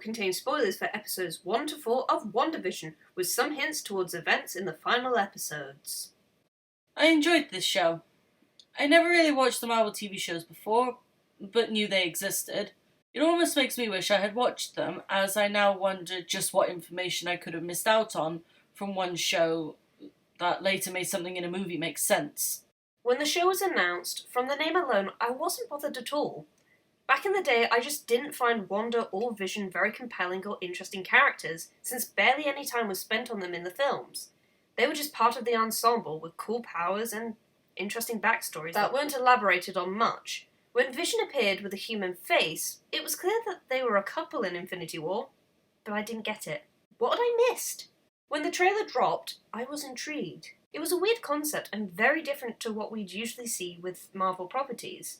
contain spoilers for episodes 1 to 4 of WandaVision, with some hints towards events in the final episodes. I enjoyed this show. I never really watched the Marvel TV shows before, but knew they existed. It almost makes me wish I had watched them, as I now wonder just what information I could have missed out on from one show that later made something in a movie make sense. When the show was announced, from the name alone, I wasn't bothered at all. Back in the day, I just didn't find Wanda or Vision very compelling or interesting characters, since barely any time was spent on them in the films. They were just part of the ensemble with cool powers and interesting backstories that weren't elaborated on much. When Vision appeared with a human face, it was clear that they were a couple in Infinity War, but I didn't get it. What had I missed? When the trailer dropped, I was intrigued. It was a weird concept and very different to what we'd usually see with Marvel properties.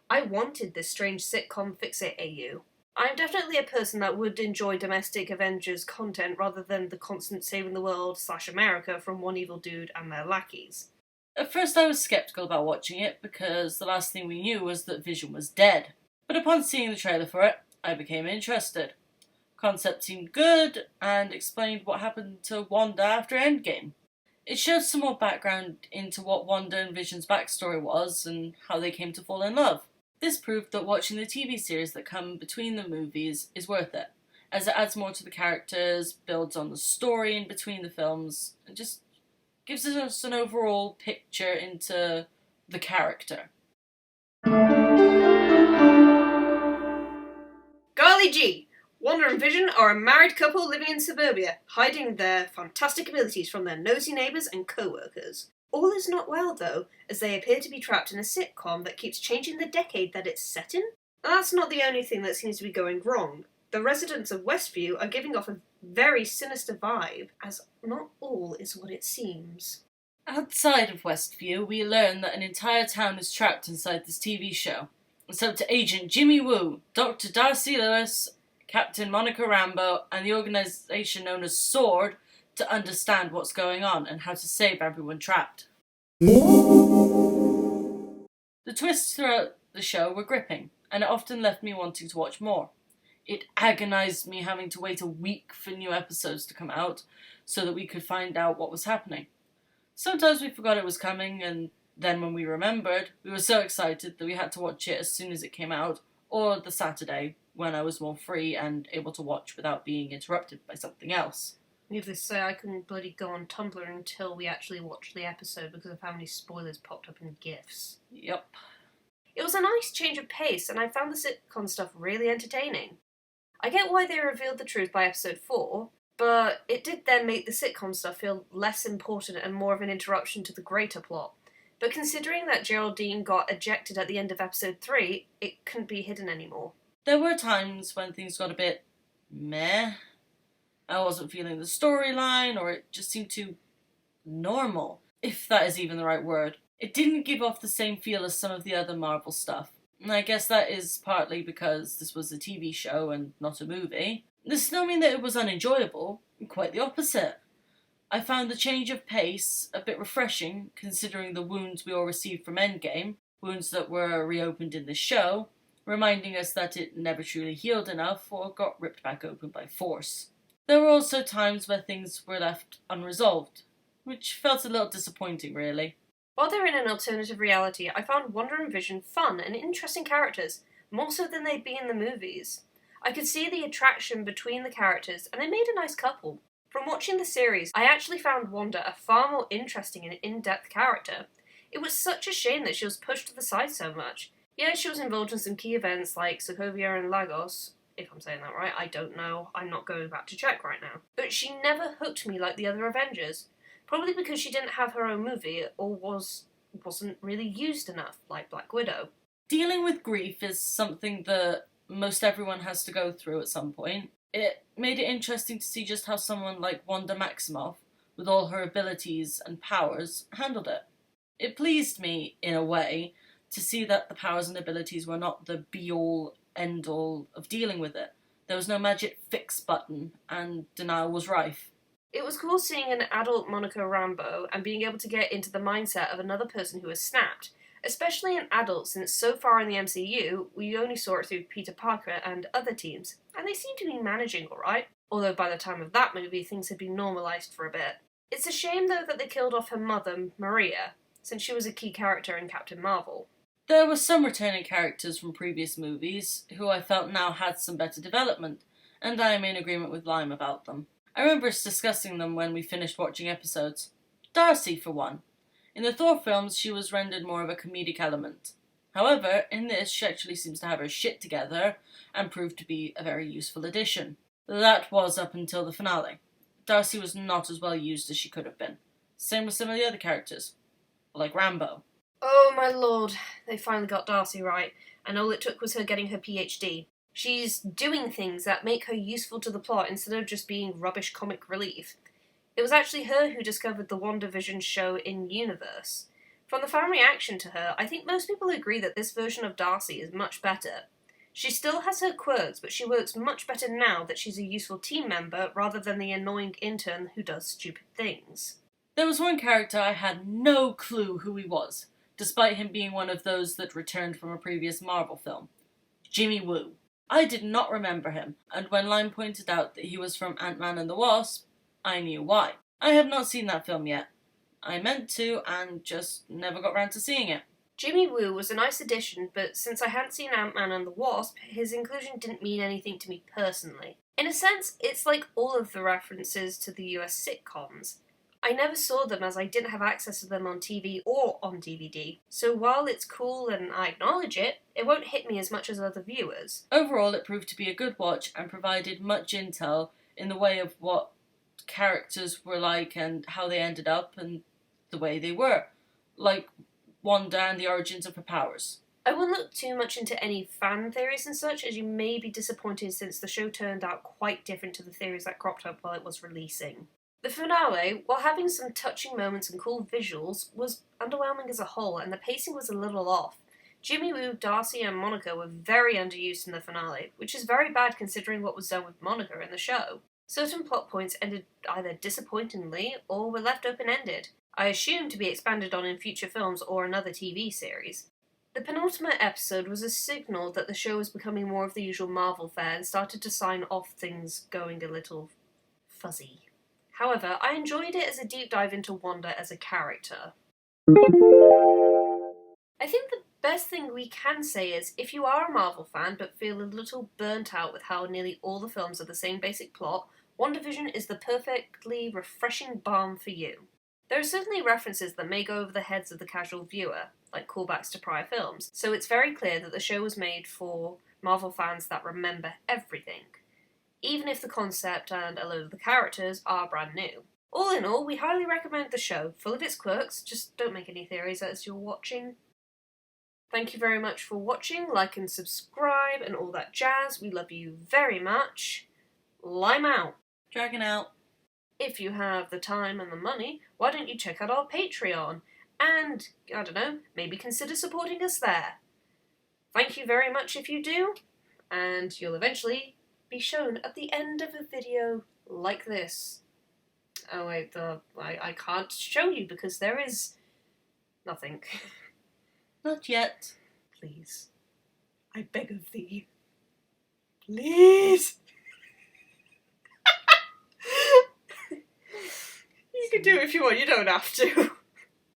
I wanted this strange sitcom fix-it AU. I'm definitely a person that would enjoy domestic Avengers content rather than the constant saving the world / America from one evil dude and their lackeys. At first I was sceptical about watching it because the last thing we knew was that Vision was dead. But upon seeing the trailer for it, I became interested. Concept seemed good and explained what happened to Wanda after Endgame. It showed some more background into what Wanda and Vision's backstory was and how they came to fall in love. This proved that watching the TV series that come between the movies is worth it, as it adds more to the characters, builds on the story in between the films, and just gives us an overall picture into the character. Golly gee! Wanda and Vision are a married couple living in suburbia, hiding their fantastic abilities from their nosy neighbours and co-workers. All is not well, though, as they appear to be trapped in a sitcom that keeps changing the decade that it's set in. That's not the only thing that seems to be going wrong. The residents of Westview are giving off a very sinister vibe, as not all is what it seems. Outside of Westview, we learn that an entire town is trapped inside this TV show. It's up to Agent Jimmy Woo, Dr. Darcy Lewis, Captain Monica Rambeau, and the organisation known as SWORD to understand what's going on and how to save everyone trapped. The twists throughout the show were gripping, and it often left me wanting to watch more. It agonised me having to wait a week for new episodes to come out so that we could find out what was happening. Sometimes we forgot it was coming, and then when we remembered, we were so excited that we had to watch it as soon as it came out, or the Saturday when I was more free and able to watch without being interrupted by something else. Needless to say, I couldn't bloody go on Tumblr until we actually watched the episode because of how many spoilers popped up in GIFs. Yep. It was a nice change of pace, and I found the sitcom stuff really entertaining. I get why they revealed the truth by episode 4, but it did then make the sitcom stuff feel less important and more of an interruption to the greater plot. But considering that Geraldine got ejected at the end of episode 3, it couldn't be hidden anymore. There were times when things got a bit meh. I wasn't feeling the storyline, or it just seemed too normal, if that is even the right word. It didn't give off the same feel as some of the other Marvel stuff. And I guess that is partly because this was a TV show and not a movie. This does not mean that it was unenjoyable, quite the opposite. I found the change of pace a bit refreshing, considering the wounds we all received from Endgame, wounds that were reopened in the show, reminding us that it never truly healed enough or got ripped back open by force. There were also times where things were left unresolved, which felt a little disappointing, really. While they're in an alternative reality, I found Wanda and Vision fun and interesting characters, more so than they'd be in the movies. I could see the attraction between the characters, and they made a nice couple. From watching the series, I actually found Wanda a far more interesting and in-depth character. It was such a shame that she was pushed to the side so much. Yeah, she was involved in some key events like Sokovia and Lagos. If I'm saying that right, I don't know. I'm not going back to check right now. But she never hooked me like the other Avengers. Probably because she didn't have her own movie, or wasn't really used enough, like Black Widow. Dealing with grief is something that most everyone has to go through at some point. It made it interesting to see just how someone like Wanda Maximoff, with all her abilities and powers, handled it. It pleased me, in a way, to see that the powers and abilities were not the be-all, end-all of dealing with it. There was no magic fix button, and denial was rife. It was cool seeing an adult Monica Rambeau and being able to get into the mindset of another person who has snapped, especially in adults, since so far in the MCU, we only saw it through Peter Parker and other teams, and they seem to be managing alright, although by the time of that movie, things had been normalised for a bit. It's a shame, though, that they killed off her mother, Maria, since she was a key character in Captain Marvel. There were some returning characters from previous movies who I felt now had some better development, and I am in agreement with Lime about them. I remember us discussing them when we finished watching episodes. Darcy, for one. In the Thor films, she was rendered more of a comedic element. However, in this, she actually seems to have her shit together and proved to be a very useful addition. That was up until the finale. Darcy was not as well used as she could have been. Same with some of the other characters, like Rambo. Oh my lord, they finally got Darcy right, and all it took was her getting her PhD. She's doing things that make her useful to the plot instead of just being rubbish comic relief. It was actually her who discovered the WandaVision show in universe. From the fan reaction to her, I think most people agree that this version of Darcy is much better. She still has her quirks, but she works much better now that she's a useful team member rather than the annoying intern who does stupid things. There was one character I had no clue who he was, despite him being one of those that returned from a previous Marvel film. Jimmy Woo. I did not remember him, and when Lime pointed out that he was from Ant-Man and the Wasp, I knew why. I have not seen that film yet. I meant to, and just never got round to seeing it. Jimmy Woo was a nice addition, but since I hadn't seen Ant-Man and the Wasp, his inclusion didn't mean anything to me personally. In a sense, it's like all of the references to the US sitcoms. I never saw them as I didn't have access to them on TV or on DVD, so while it's cool and I acknowledge it, it won't hit me as much as other viewers. Overall, it proved to be a good watch and provided much intel in the way of what characters were like and how they ended up and the way they were, like Wanda and the origins of her powers. I won't look too much into any fan theories and such, as you may be disappointed since the show turned out quite different to the theories that cropped up while it was releasing. The finale, while having some touching moments and cool visuals, was underwhelming as a whole, and the pacing was a little off. Jimmy Woo, Darcy, and Monica were very underused in the finale, which is very bad considering what was done with Monica in the show. Certain plot points ended either disappointingly or were left open-ended, I assume to be expanded on in future films or another TV series. The penultimate episode was a signal that the show was becoming more of the usual Marvel fare and started to sign off things going a little fuzzy. However, I enjoyed it as a deep dive into Wanda as a character. I think the best thing we can say is, if you are a Marvel fan but feel a little burnt out with how nearly all the films are the same basic plot, WandaVision is the perfectly refreshing balm for you. There are certainly references that may go over the heads of the casual viewer, like callbacks to prior films, so it's very clear that the show was made for Marvel fans that remember everything, even if the concept and a load of the characters are brand new. All in all, we highly recommend the show, full of its quirks, just don't make any theories as you're watching. Thank you very much for watching, like and subscribe and all that jazz, we love you very much. Lime out! Dragon out. If you have the time and the money, why don't you check out our Patreon? And, I don't know, maybe consider supporting us there. Thank you very much if you do, and you'll eventually be shown at the end of a video like this. Oh wait, I can't show you because there is nothing. Not yet. Please. I beg of thee. Please! You can do it if you want, you don't have to.